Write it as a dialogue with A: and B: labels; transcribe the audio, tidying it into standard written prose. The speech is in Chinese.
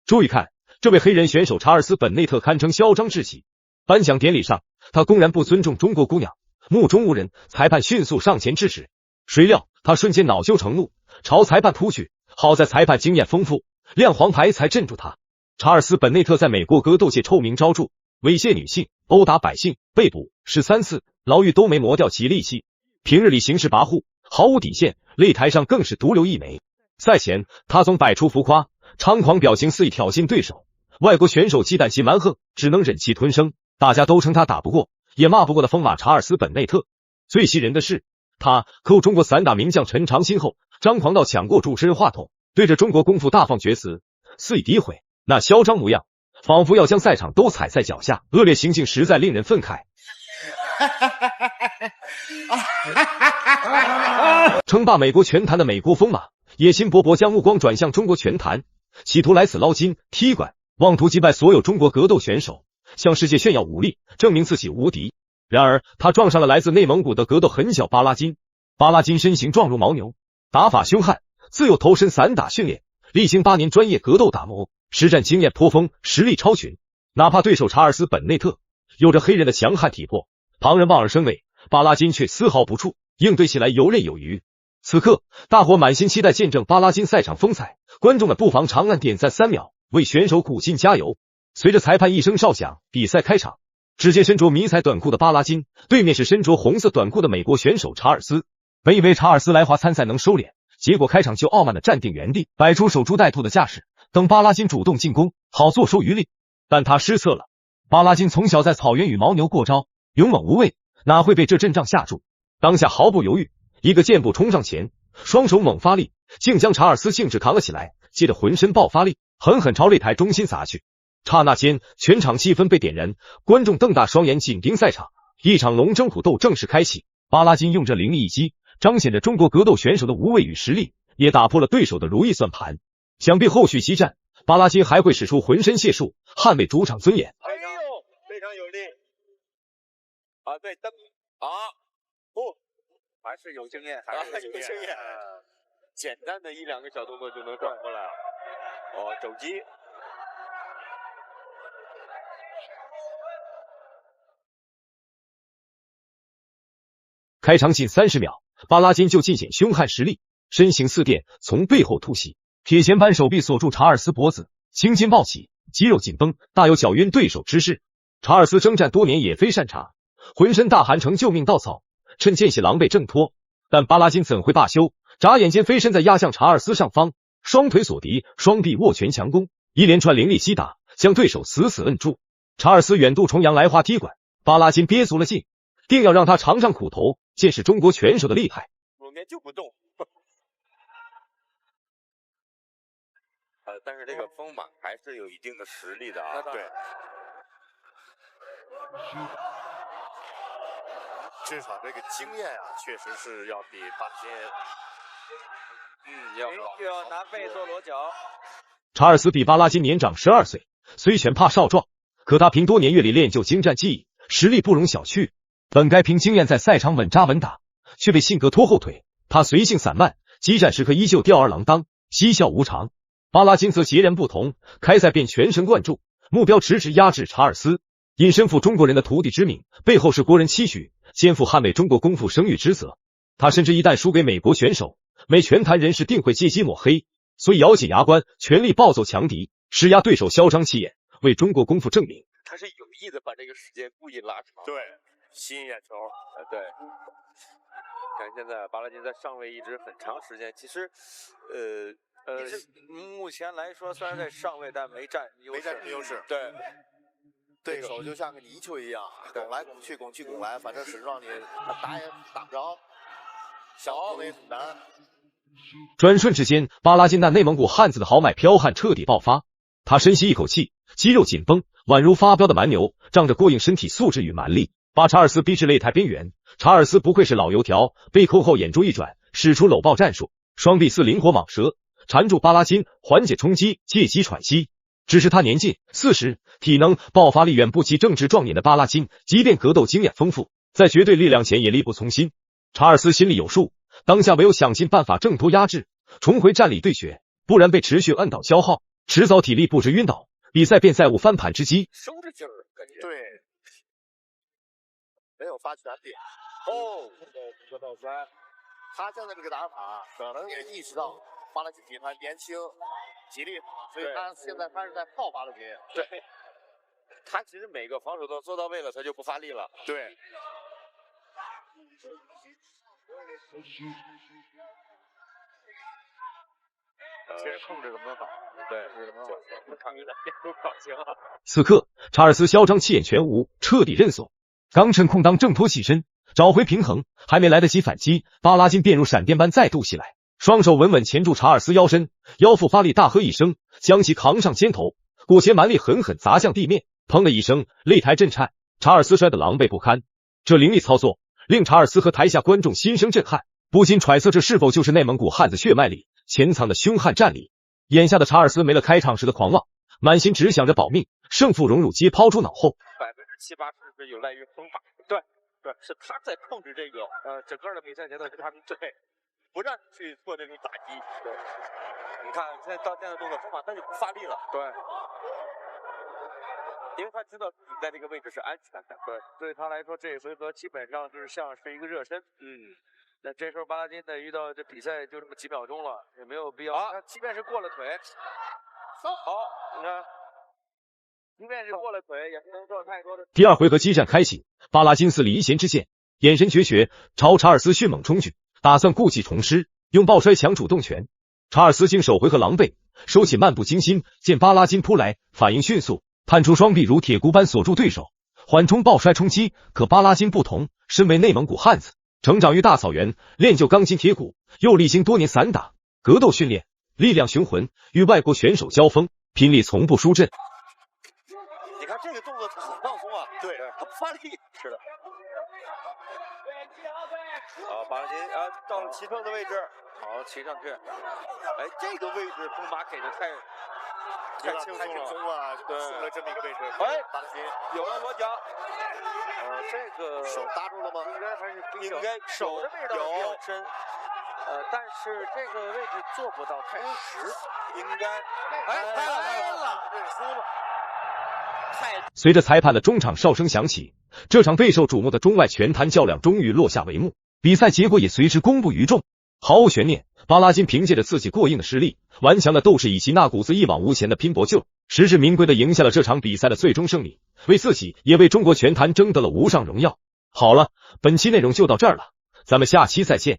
A: 注意看，这位黑人选手查尔斯·本内特堪称嚣张至极。颁奖典礼上，他公然不尊重中国姑娘，目中无人，裁判迅速上前制止。谁料他瞬间恼羞成怒，朝裁判扑去。好在裁判经验丰富，亮黄牌才镇住他。查尔斯·本内特在美国格斗界臭名昭著，猥亵女性、殴打百姓，被捕13次，牢狱都没磨掉其戾气。平日里行事跋扈，毫无底线，擂台上更是毒瘤一枚。赛前，他总摆出浮夸、猖狂表情，肆意挑衅对手。外国选手忌惮其蛮横，只能忍气吞声。大家都称他打不过，也骂不过的疯马查尔斯·本内特。最气人的是，他扣中国散打名将陈长兴后，张狂到抢过主持人话筒，对着中国功夫大放厥词，肆意诋毁。那嚣张模样，仿佛要将赛场都踩在脚下，恶劣行径实在令人愤慨。称霸美国拳坛的美国疯马，野心勃勃，将目光转向中国拳坛，企图来此捞金踢馆，妄图击败所有中国格斗选手，向世界炫耀武力，证明自己无敌。然而他撞上了来自内蒙古的格斗狠小巴拉金。巴拉金身形壮如牦牛，打法凶悍，自有投身散打训练，历经8年专业格斗打磨，实战经验颇丰，实力超群。哪怕对手查尔斯·本内特有着黑人的强悍体魄，旁人望而生畏，巴拉金却丝毫不怵，应对起来游刃有余。此刻大伙满心期待见证巴拉金赛场风采，观众们不妨长按点赞3秒，为选手鼓劲加油。随着裁判一声哨响，比赛开场。只见身着迷彩短裤的巴拉金，对面是身着红色短裤的美国选手查尔斯。本以为查尔斯来华参赛能收敛，结果开场就傲慢的站定原地，摆出守株待兔的架势，等巴拉金主动进攻，好坐收渔利。但他失策了。巴拉金从小在草原与牦牛过招，勇猛无畏，哪会被这阵仗吓住？当下毫不犹豫，一个箭步冲上前，双手猛发力，竟将查尔斯兴致扛了起来，接着浑身爆发力，狠狠朝擂台中心砸去。刹那间，全场气氛被点燃，观众瞪大双眼紧盯赛场，一场龙争虎斗正式开启。巴拉金用这凌厉一击，彰显着中国格斗选手的无畏与实力，也打破了对手的如意算盘。想必后续激战，巴拉金还会使出浑身解数，捍卫主场尊严。
B: 哎呦，非常有力啊！对，蹬啊，不，还是有经验，还是有经验。简单的1、2个小动作就能转过来。哦，肘击。
A: 开场仅30秒，巴拉金就尽显凶悍实力，身形似电，从背后突袭，铁钳般手臂锁住查尔斯脖子，青筋暴起，肌肉紧绷，大有搅晕对手之势。查尔斯征战多年也非善茬，浑身大汗成救命稻草，趁间隙狼狈挣脱。但巴拉金怎会罢休，眨眼间飞身在压向查尔斯上方，双腿锁敌，双臂握拳强攻，一连串凌厉击打，将对手死死摁住。查尔斯远渡重洋来华踢馆，巴拉金憋足了劲，定要让他尝尝苦头，见识中国拳手的厉害。
B: 中间就不动。但是这个疯马还是有一定的实力的啊。对。至少这个经验啊，确实是要比巴金，要拿背做裸脚。
A: 查尔斯比巴拉金年长12岁，虽拳怕少壮，可他凭多年阅历练就精湛技艺，实力不容小觑。本该凭经验在赛场稳扎稳打，却被性格拖后腿。他随性散漫，激战时刻依旧吊儿郎当，嬉笑无常。巴拉金则截然不同，开赛便全神贯注，目标直指压制查尔斯。因身负中国人的徒弟之名，背后是国人期许，肩负捍卫中国功夫声誉之责。他深知一旦输给美国选手，美拳坛人士定会借机抹黑，所以咬紧牙关，全力暴揍强敌，施压对手嚣张气焰，为中国功夫证明。
B: 他是有意的把这个时间故意拉长，对，吸引眼球。对，看现在巴拉金在上位一直很长时间，其实，目前来说虽然在上位，但没占优势。对，对手就像个泥鳅一样，拱来拱去，拱去拱来，反正使让你打也打不着，想攻也很难。
A: 转瞬之间，巴拉金那内蒙古汉子的豪迈剽悍彻底爆发。他深吸一口气，肌肉紧绷，宛如发飙的蛮牛，仗着过硬身体素质与蛮力，把查尔斯逼至擂台边缘。查尔斯不愧是老油条，被扣后眼珠一转，使出搂抱战术，双臂似灵活蟒蛇，缠住巴拉金，缓解冲击，借机喘息。只是他年近40，体能爆发力远不及正值壮年的巴拉金，即便格斗经验丰富，在绝对力量前也力不从心。查尔斯心里有数，当下唯有想尽办法挣脱压制，重回站里对决，不然被持续摁倒消耗，迟早体力不支晕倒，比赛便再无翻盘之机。
B: 收着劲儿，感觉
C: 对，没有发全力。哦，1到3，他现在这个打法可能也意识到巴拉金集团年轻、体力好，所以他现在是在泡巴拉金。
B: 对，他其实每个防守都做到位了，他就不发力了。
C: 对。其实控制怎么好？对，看有点变出表情啊。
A: 此刻，查尔斯嚣张气焰全无，彻底认怂。刚趁空当挣脱起身，找回平衡，还没来得及反击，巴拉金便如闪电般再度袭来，双手稳稳钳住查尔斯腰身，腰腹发力，大喝一声，将其扛上肩头，裹挟蛮力狠狠砸向地面，砰的一声，擂台震颤，查尔斯摔得狼狈不堪。这凌厉操作令查尔斯和台下观众心生震撼，不禁揣测这是否就是内蒙古汉子血脉里潜藏的凶悍战力。眼下的查尔斯没了开场时的狂妄，满心只想着保命，胜负荣辱皆抛诸脑后。
C: 7、8是有赖于风马，对，是他在控制这个整个的比赛节奏，是他们对，不让去做这种打击。对，
B: 你看现在到这样的动作，风马他就不发力了。
C: 对，
B: 因为他知道自己在这个位置是安全的。
C: 对，对他来说这一回合基本上就是像是一个热身。那这时候巴拉金呢遇到这比赛就这么几秒钟了，也没有必要。他即便是过了腿，好，你看。即便是过了腿，也不能做太多的。
A: 第二回合激战开启，巴拉金似离弦之箭，眼神决绝，朝查尔斯迅猛冲去，打算故技重施，用抱摔抢主动权。查尔斯经首回合狼狈，收起漫不经心，见巴拉金扑来，反应迅速，探出双臂如铁箍般锁住对手，缓冲抱摔冲击。可巴拉金不同，身为内蒙古汉子，成长于大草原，练就钢筋铁骨，又历经多年散打格斗训练，力量雄浑，与外国选手交锋，拼力从不输阵。
B: 你看这个动作很放松啊，对，他不发力，是的。好，巴拉金到了骑乘的位置，好骑上去。哎，这个位置风马给的太轻松了，
C: 对，送了这么一个位置。
B: 哎，
C: 巴拉金
B: 有了裸脚。
C: 这个手搭住了吗？
B: 应该还是
C: 应该
B: 手
C: 的位置比较深。但是这个位置做不到太实，
B: 应该。拍了，这输了。
A: 随着裁判的中场哨声响起，这场备受瞩目的中外拳坛较量终于落下帷幕，比赛结果也随之公布于众。毫无悬念，巴拉金凭借着自己过硬的实力、顽强的斗志以及那股子一往无前的拼搏劲儿，实至名归的赢下了这场比赛的最终胜利，为自己也为中国拳坛争得了无上荣耀。好了，本期内容就到这儿了，咱们下期再见。